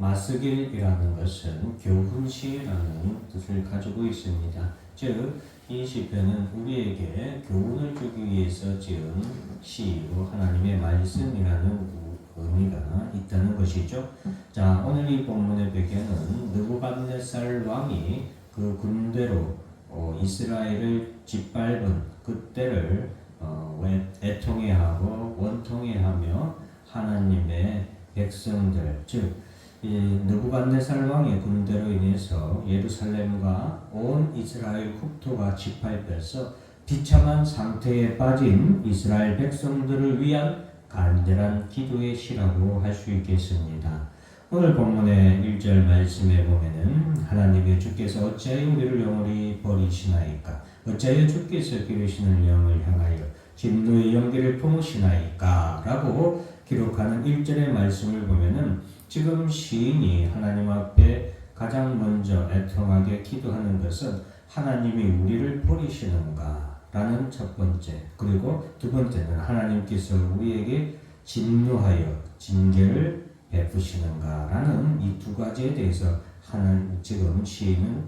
마스길이라는 것은 교훈시라는 뜻을 가지고 있습니다. 즉, 이 시편은 우리에게 교훈을 주기 위해서 지은 시이고 하나님의 말씀이라는 의미가 있다는 것이죠. 자, 오늘 이 본문의 배경은 느부갓네살 왕이 그 군대로 이스라엘을 짓밟은 그때를 애통해하고 원통해하며 하나님의 백성들, 즉 느부갓네살 왕의 군대로 인해서 예루살렘과 온 이스라엘 국토가 짓밟혀서 비참한 상태에 빠진 이스라엘 백성들을 위한 간절한 기도의 시라고 할 수 있겠습니다. 오늘 본문의 1절 말씀에 보면은 하나님의 주께서 어찌하여 우리를 영원히 버리시나이까? 어찌하여 주께서 기르시는 영을 향하여 진노의 연기를 품으시나이까? 라고 기록하는 1절의 말씀을 보면은 지금 시인이 하나님 앞에 가장 먼저 애통하게 기도하는 것은 하나님이 우리를 버리시는가? 라는 첫 번째, 그리고 두 번째는 하나님께서 우리에게 진노하여 징계를 베푸시는가? 라는 이 두 가지에 대해서 지금 시인은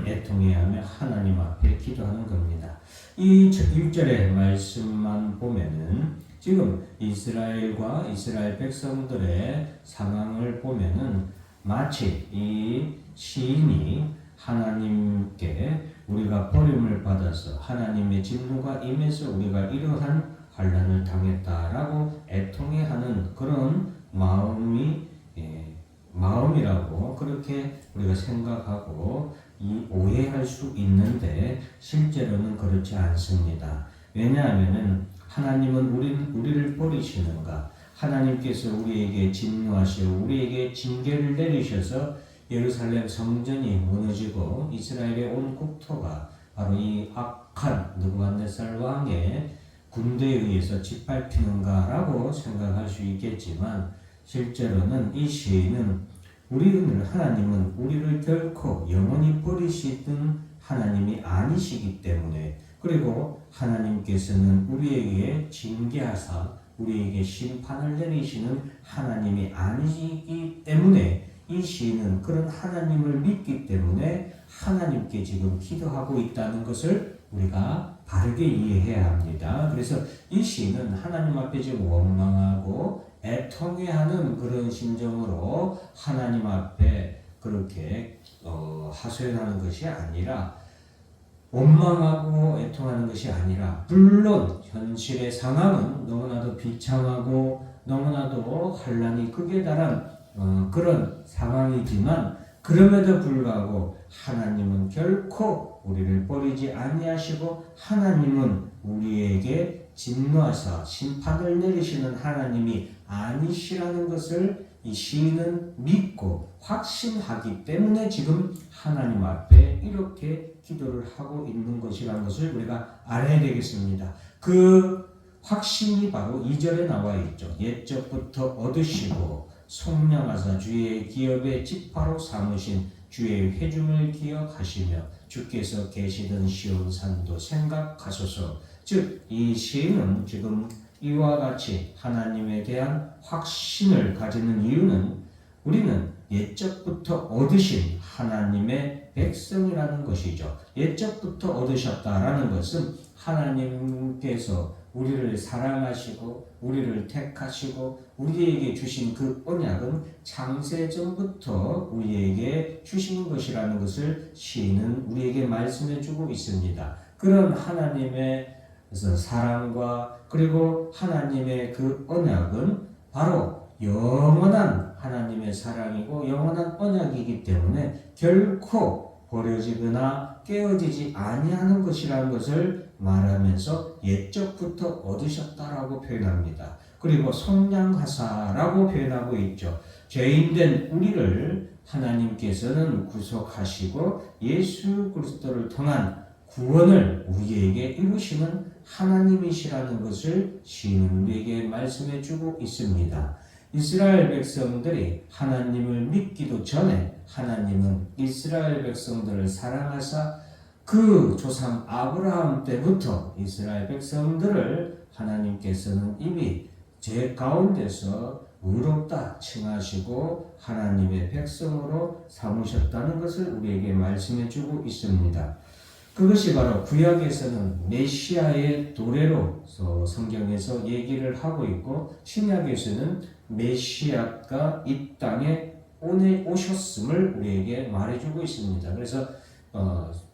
애통해하며 하나님 앞에 기도하는 겁니다. 이 1절의 말씀만 보면은 지금 이스라엘과 이스라엘 백성들의 상황을 보면은 마치 이 시인이 하나님께 우리가 버림을 받아서 하나님의 진노가 임해서 우리가 이러한 환난을 당했다라고 애통해하는 그런 마음이라고 그렇게 우리가 생각하고 오해할 수 있는데 실제로는 그렇지 않습니다. 왜냐하면은 하나님은 우리를 버리시는가? 하나님께서 우리에게 진노하시고 우리에게 징계를 내리셔서 예루살렘 성전이 무너지고 이스라엘의 온 국토가 바로 이 악한 느부갓네살 왕의 군대에 의해서 짓밟히는가라고 생각할 수 있겠지만 실제로는 이 시인은 하나님은 우리를 결코 영원히 버리시던 하나님이 아니시기 때문에 그리고 하나님께서는 우리에게 징계하사 우리에게 심판을 내리시는 하나님이 아니시기 때문에 이 시인은 그런 하나님을 믿기 때문에 하나님께 지금 기도하고 있다는 것을 우리가 바르게 이해해야 합니다. 그래서 이 시인은 하나님 앞에 지금 원망하고 애통해하는 그런 심정으로 하나님 앞에 그렇게 하소연하는 것이 아니라 원망하고 애통하는 것이 아니라 물론 현실의 상황은 너무나도 비참하고 너무나도 환난이 극에 달한 그런 상황이지만 그럼에도 불구하고 하나님은 결코 우리를 버리지 아니하시고 하나님은 우리에게 진노하사 심판을 내리시는 하나님이 아니시라는 것을 이 시인은 믿고 확신하기 때문에 지금 하나님 앞에 이렇게 기도를 하고 있는 것이라는 것을 우리가 알아야 되겠습니다. 그 확신이 바로 2절에 나와 있죠. 옛적부터 얻으시고 속량하사 주의 기업의 지파로 삼으신 주의 회중을 기억하시며 주께서 계시던 시온산도 생각하소서. 즉, 이 시인은 지금 이와 같이 하나님에 대한 확신을 가지는 이유는 우리는 옛적부터 얻으신 하나님의 백성이라는 것이죠. 옛적부터 얻으셨다라는 것은 하나님께서 우리를 사랑하시고 우리를 택하시고 우리에게 주신 그 언약은 창세전부터 우리에게 주신 것이라는 것을 시인은 우리에게 말씀해 주고 있습니다. 그런 하나님의 사랑과 그리고 하나님의 그 언약은 바로 영원한 하나님의 사랑이고 영원한 언약이기 때문에 결코 버려지거나 깨어지지 아니하는 것이라는 것을 말하면서 옛적부터 얻으셨다라고 표현합니다. 그리고 속량하사라고 표현하고 있죠. 죄인된 우리를 하나님께서는 구속하시고 예수 그리스도를 통한 구원을 우리에게 이루시는 하나님이시라는 것을 시인은 우리에게 말씀해 주고 있습니다. 이스라엘 백성들이 하나님을 믿기도 전에 하나님은 이스라엘 백성들을 사랑하사 그 조상 아브라함 때부터 이스라엘 백성들을 하나님께서는 이미 죄 가운데서 의롭다 칭하시고 하나님의 백성으로 삼으셨다는 것을 우리에게 말씀해 주고 있습니다. 그것이 바로 구약에서는 메시아의 도래로 성경에서 얘기를 하고 있고, 신약에서는 메시아가 이 땅에 오셨음을 우리에게 말해주고 있습니다. 그래서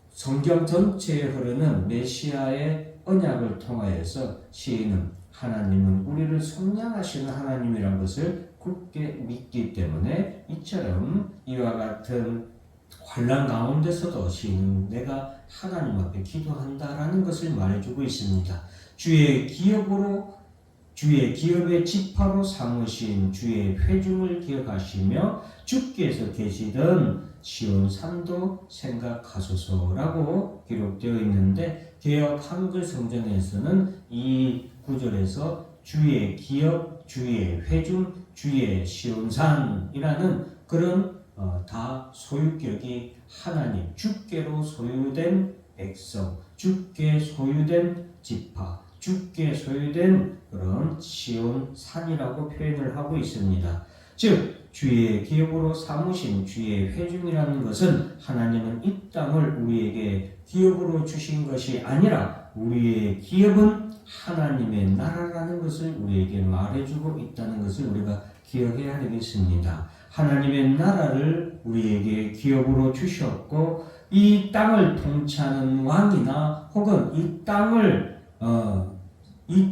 성경 전체에 흐르는 메시아의 언약을 통하여서 시인은 하나님은 우리를 속량하시는 하나님이라는 것을 굳게 믿기 때문에 이처럼 이와 같은 환난 가운데서도 시인은 내가 하나님 앞에 기도한다라는 것을 말해주고 있습니다. 주의 기업의 지파로 삼으신 주의 회중을 기억하시며 주께서 계시던 시온 산도 생각하소서라고 기록되어 있는데, 개역 한글 성전에서는 이 구절에서 주의 기업, 주의 회중, 주의 시온산이라는 그런 다 소유격이 하나님, 주께로 소유된 백성, 주께 소유된 지파, 주께 소유된 그런 시온산이라고 표현을 하고 있습니다. 즉 주의 기업으로 삼으신 주의 회중이라는 것은 하나님은 이 땅을 우리에게 기업으로 주신 것이 아니라 우리의 기업은 하나님의 나라라는 것을 우리에게 말해주고 있다는 것을 우리가 기억해야 되겠습니다. 하나님의 나라를 우리에게 기업으로 주셨고, 이 땅을 통치하는 왕이나 혹은 이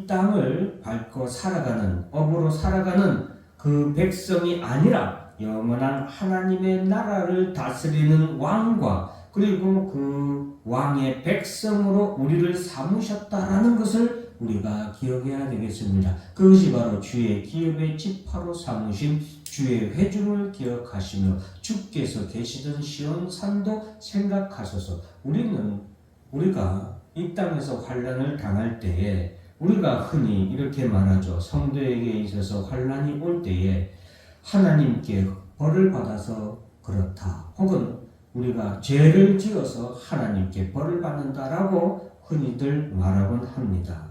땅을 밟고 살아가는, 업으로 살아가는 그 백성이 아니라 영원한 하나님의 나라를 다스리는 왕과 그리고 그 왕의 백성으로 우리를 삼으셨다라는 것을 우리가 기억해야 되겠습니다. 그것이 바로 주의 기업의 지파로 삼으신 주의 회중을 기억하시며 주께서 계시던 시온산도 생각하소서. 우리가 이 땅에서 환난을 당할 때에 우리가 흔히 이렇게 말하죠. 성도에게 있어서 환난이 올 때에 하나님께 벌을 받아서 그렇다, 혹은 우리가 죄를 지어서 하나님께 벌을 받는다라고 흔히들 말하곤 합니다.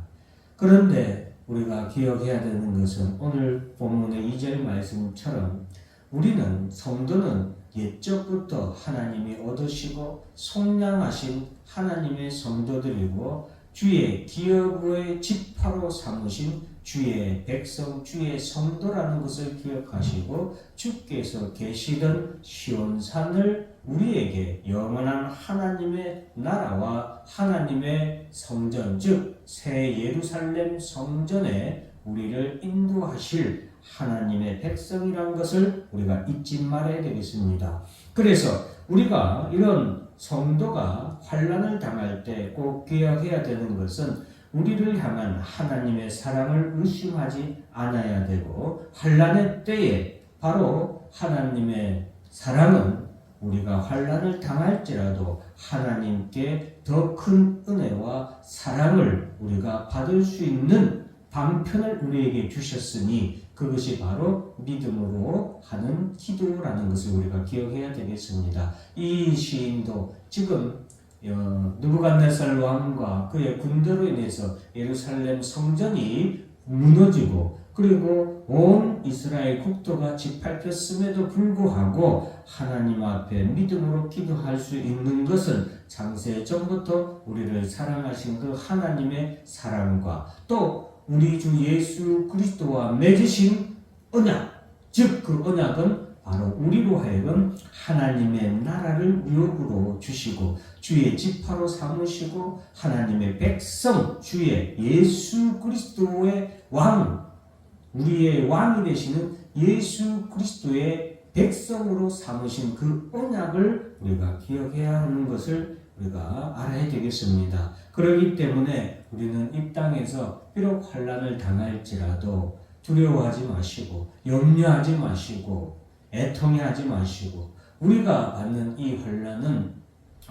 그런데 우리가 기억해야 되는 것은 오늘 본문의 2절 말씀처럼 우리는, 성도는 옛적부터 하나님이 얻으시고 속량하신 하나님의 성도들이고 주의 기업의 지파로 삼으신 주의 백성, 주의 성도라는 것을 기억하시고 주께서 계시던 시온산을 우리에게 영원한 하나님의 나라와 하나님의 성전, 즉 새 예루살렘 성전에 우리를 인도하실 하나님의 백성이라는 것을 우리가 잊지 말아야 되겠습니다. 그래서 우리가 이런 성도가 환난을 당할 때 꼭 기억해야 되는 것은 우리를 향한 하나님의 사랑을 의심하지 않아야 되고, 환난의 때에 바로 하나님의 사랑은 우리가 환난을 당할지라도 하나님께 더 큰 은혜와 사랑을 우리가 받을 수 있는 방편을 우리에게 주셨으니 그것이 바로 믿음으로 하는 기도라는 것을 우리가 기억해야 되겠습니다. 이 시인도 지금 느부갓네살 왕과 그의 군대로 인해서 예루살렘 성전이 무너지고 그리고 온 이스라엘 국토가 짓밟혔음에도 불구하고 하나님 앞에 믿음으로 기도할 수 있는 것은 창세 전부터 우리를 사랑하신 그 하나님의 사랑과 또 우리 주 예수 그리스도와 맺으신 언약, 즉 그 언약은 바로 우리로 하여금 하나님의 나라를 유업으로 주시고 주의 지파로 삼으시고 하나님의 백성, 주의 예수 그리스도의 왕, 우리의 왕이 되시는 예수 그리스도의 백성으로 삼으신 그 언약을 우리가 기억해야 하는 것을 우리가 알아야 되겠습니다. 그렇기 때문에 우리는 이 땅에서 비록 환난을 당할지라도 두려워하지 마시고 염려하지 마시고 애통해하지 마시고, 우리가 받는 이 환난은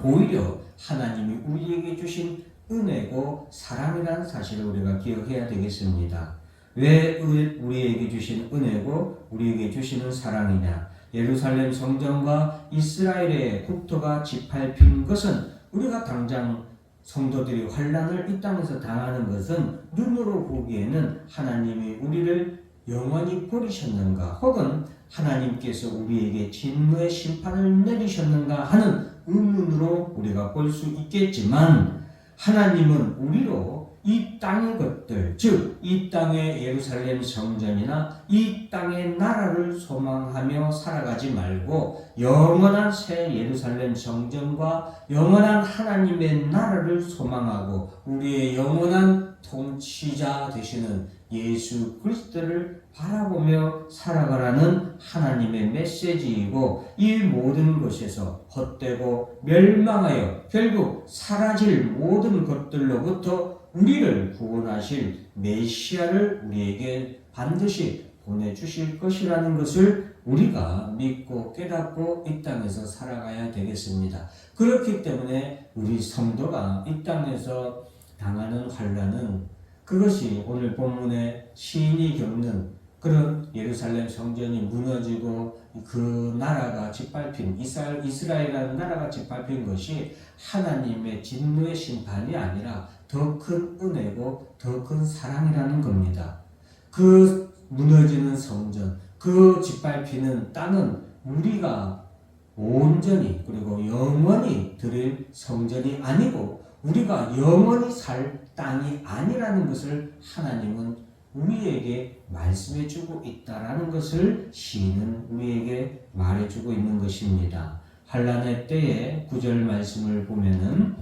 오히려 하나님이 우리에게 주신 은혜고 사랑이라는 사실을 우리가 기억해야 되겠습니다. 왜 우리에게 주신 은혜고 우리에게 주시는 사랑이냐? 예루살렘 성전과 이스라엘의 국토가 짓밟힌 것은 우리가 당장 성도들이 환난을 이 땅에서 당하는 것은 눈으로 보기에는 하나님이 우리를 영원히 버리셨는가? 혹은 하나님께서 우리에게 진노의 심판을 내리셨는가 하는 의문으로 우리가 볼 수 있겠지만, 하나님은 우리로 이 땅의 것들, 즉 이 땅의 예루살렘 성전이나 이 땅의 나라를 소망하며 살아가지 말고 영원한 새 예루살렘 성전과 영원한 하나님의 나라를 소망하고 우리의 영원한 통치자 되시는 예수 그리스도를 바라보며 살아가라는 하나님의 메시지이고, 이 모든 것에서 헛되고 멸망하여 결국 사라질 모든 것들로부터 우리를 구원하실 메시아를 우리에게 반드시 보내주실 것이라는 것을 우리가 믿고 깨닫고 이 땅에서 살아가야 되겠습니다. 그렇기 때문에 우리 성도가 이 땅에서 당하는 환난은, 그것이 오늘 본문에 시인이 겪는 그런 예루살렘 성전이 무너지고 그 나라가 짓밟힌 이스라엘이라는 나라가 짓밟힌 것이 하나님의 진노의 심판이 아니라 더 큰 은혜고 더 큰 사랑이라는 겁니다. 그 무너지는 성전, 그 짓밟히는 땅은 우리가 온전히 그리고 영원히 드릴 성전이 아니고 우리가 영원히 살 땅이 아니라는 것을 하나님은 우리에게 말씀해주고 있다라는 것을 시인은 우리에게 말해주고 있는 것입니다. 환난의 때에 9절 말씀을 보면은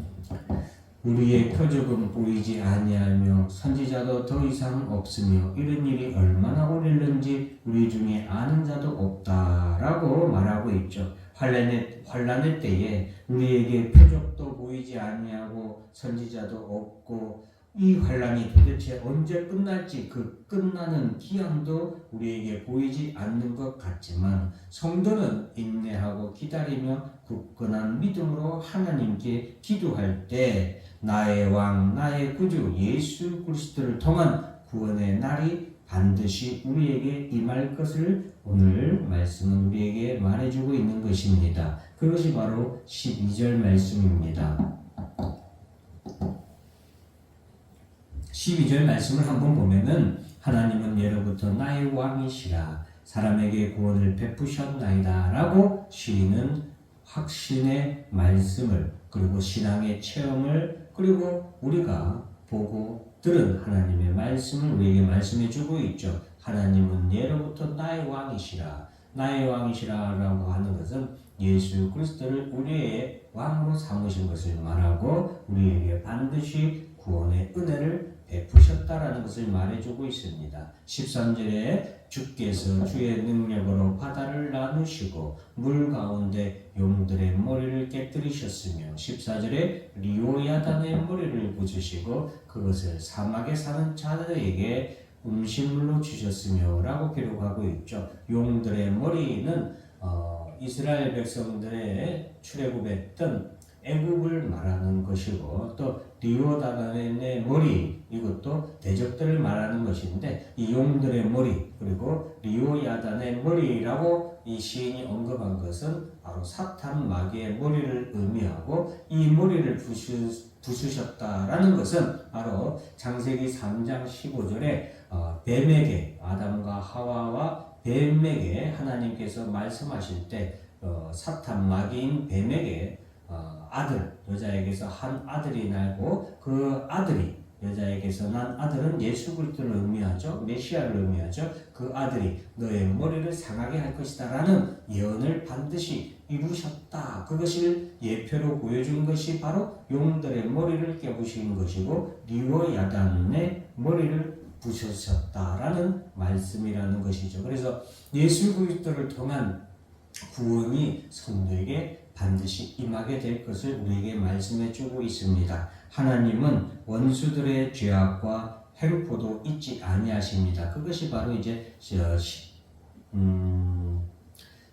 우리의 표적은 보이지 아니하며 선지자도 더 이상 없으며 이런 일이 얼마나 오래는지 우리 중에 아는 자도 없다라고 말하고 있죠. 환난의 때에 우리에게 표적도 보이지 아니하고 선지자도 없고 이 환난이 도대체 언제 끝날지 그 끝나는 기한도 우리에게 보이지 않는 것 같지만, 성도는 인내하고 기다리며 굳건한 믿음으로 하나님께 기도할 때 나의 왕 나의 구주 예수 그리스도를 통한 구원의 날이 반드시 우리에게 임할 것을 오늘 말씀은 우리에게 말해주고 있는 것입니다. 그것이 바로 12절 말씀입니다. 12절 말씀을 한번 보면은 하나님은 예로부터 나의 왕이시라 사람에게 구원을 베푸셨나이다 라고 시인은 확신의 말씀을, 그리고 신앙의 체험을, 그리고 우리가 보고 들은 하나님의 말씀을 우리에게 말씀해 주고 있죠. 하나님은 예로부터 나의 왕이시라. 나의 왕이시라 라고 하는 것은 예수 그리스도를 우리의 왕으로 삼으신 것을 말하고 우리에게 반드시 구원의 은혜를 베푸셨다라는 것을 말해주고 있습니다. 13절에 주께서 주의 능력으로 바다를 나누시고 물 가운데 용들의 머리를 깨뜨리셨으며, 14절에 리오야단의 머리를 부수시고 그것을 사막에 사는 자들에게 음식물로 주셨으며 라고 기록하고 있죠. 용들의 머리는 이스라엘 백성들의 출애굽했던 애굽을 말하는 것이고, 또 리오다단의 머리, 이것도 대적들을 말하는 것인데, 이 용들의 머리 그리고 리오야단의 머리라고 이 시인이 언급한 것은 바로 사탄 마귀의 머리를 의미하고, 이 머리를 부수셨다라는 것은 바로 창세기 3장 15절에 뱀에게, 아담과 하와와 뱀에게 하나님께서 말씀하실 때 사탄 마귀인 뱀에게 아들, 여자에게서 한 아들이 나고 그 아들이, 여자에게서 난 아들은 예수 그리스도를 의미하죠. 메시아를 의미하죠. 그 아들이 너의 머리를 상하게 할 것이다 라는 예언을 반드시 이루셨다. 그것을 예표로 보여준 것이 바로 용들의 머리를 깨부신 것이고 리오야단의 머리를 부수셨다라는 말씀이라는 것이죠. 그래서 예수 그리스도를 통한 구원이 성도에게 반드시 임하게 될 것을 우리에게 말씀해 주고 있습니다. 하나님은 원수들의 죄악과 횡포도 잊지 아니하십니다. 그것이 바로 이제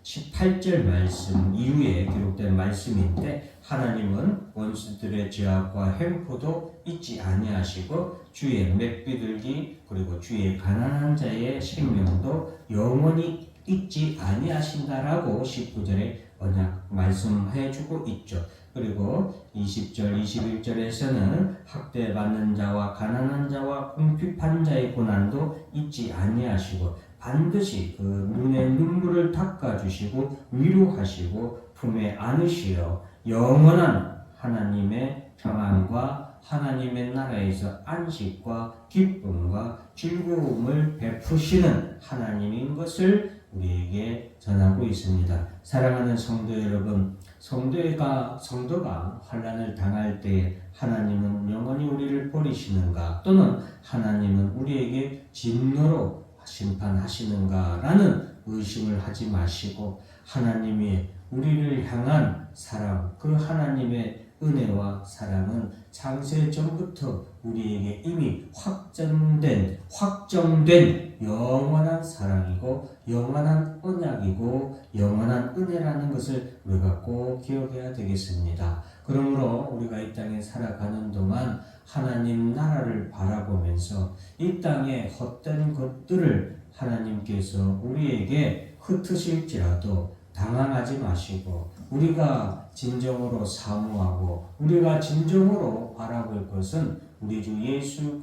18절 말씀 이후에 기록된 말씀인데, 하나님은 원수들의 죄악과 횡포도 잊지 아니하시고 주의 맥비들기 그리고 주의 가난한 자의 생명도 영원히 잊지 아니하신다라고 19절에 언약 말씀해 주고 있죠. 그리고 20절, 21절에서는 학대받는 자와 가난한 자와 궁핍한 자의 고난도 잊지 아니하시고 반드시 그 눈에 눈물을 닦아주시고 위로하시고 품에 안으시어 영원한 하나님의 평안과 하나님의 나라에서 안식과 기쁨과 즐거움을 베푸시는 하나님인 것을 우리에게 전하고 있습니다. 사랑하는 성도 여러분, 성도가 환난을 당할 때 하나님은 영원히 우리를 버리시는가, 또는 하나님은 우리에게 진노로 심판하시는가 라는 의심을 하지 마시고, 하나님이 우리를 향한 사랑, 그 하나님의 은혜와 사랑은 창세 전부터 우리에게 이미 확정된 영원한 사랑이고 영원한 언약이고 영원한 은혜라는 것을 우리가 꼭 기억해야 되겠습니다. 그러므로 우리가 이 땅에 살아가는 동안 하나님 나라를 바라보면서 이 땅의 헛된 것들을 하나님께서 우리에게 흩으실지라도 당황하지 마시고, 우리가 진정으로 사모하고 우리가 진정으로 바라볼 것은 우리 주 예수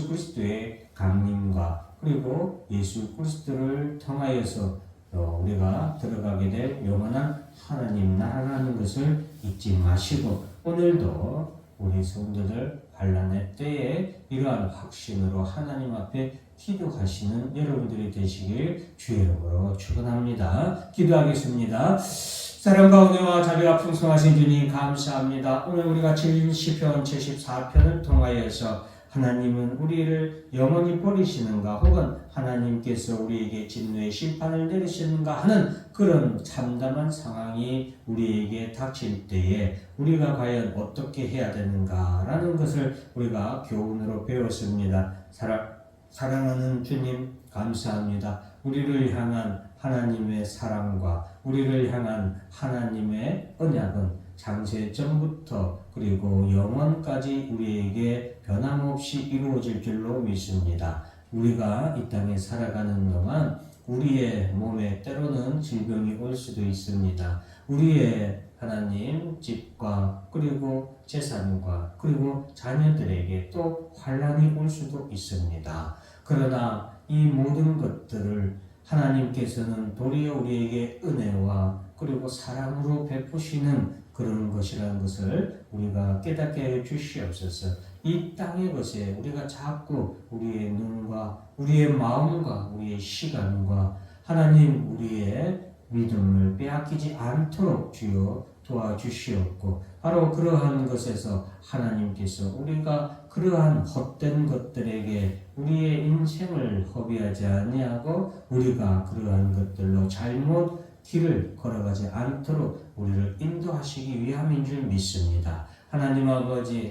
그리스도의 강림과 그리고 예수 그리스도를 통하여서 우리가 들어가게 될 영원한 하나님 나라라는 것을 잊지 마시고, 오늘도 우리 성도들 환난의 때에 이러한 확신으로 하나님 앞에 기도하시는 여러분들이 되시길 주의 이름으로 축원합니다. 기도하겠습니다. 사랑과 은혜와 자비가 풍성하신 주님 감사합니다. 오늘 우리가 시편 74편을 통하여서 하나님은 우리를 영원히 버리시는가, 혹은 하나님께서 우리에게 진노의 심판을 내리시는가 하는 그런 참담한 상황이 우리에게 닥칠 때에 우리가 과연 어떻게 해야 되는가라는 것을 우리가 교훈으로 배웠습니다. 사랑하는 주님 감사합니다. 우리를 향한 하나님의 사랑과 우리를 향한 하나님의 언약은 창세 전부터 그리고 영원까지 우리에게 변함없이 이루어질 줄로 믿습니다. 우리가 이 땅에 살아가는 동안 우리의 몸에 때로는 질병이 올 수도 있습니다. 우리의 하나님 집과 그리고 재산과 그리고 자녀들에게 또 환난이 올 수도 있습니다. 그러나 이 모든 것들을 하나님께서는 도리어 우리에게 은혜와 그리고 사랑으로 베푸시는 그런 것이라는 것을 우리가 깨닫게 해 주시옵소서. 이 땅의 것에 우리가 자꾸 우리의 눈과 우리의 마음과 우리의 시간과 하나님 우리의 믿음을 빼앗기지 않도록 주여 도와주시옵고, 바로 그러한 것에서 하나님께서 우리가 그러한 헛된 것들에게 우리의 인생을 허비하지 아니하고 우리가 그러한 것들로 잘못 길을 걸어가지 않도록 우리를 인도하시기 위함인 줄 믿습니다. 하나님 아버지,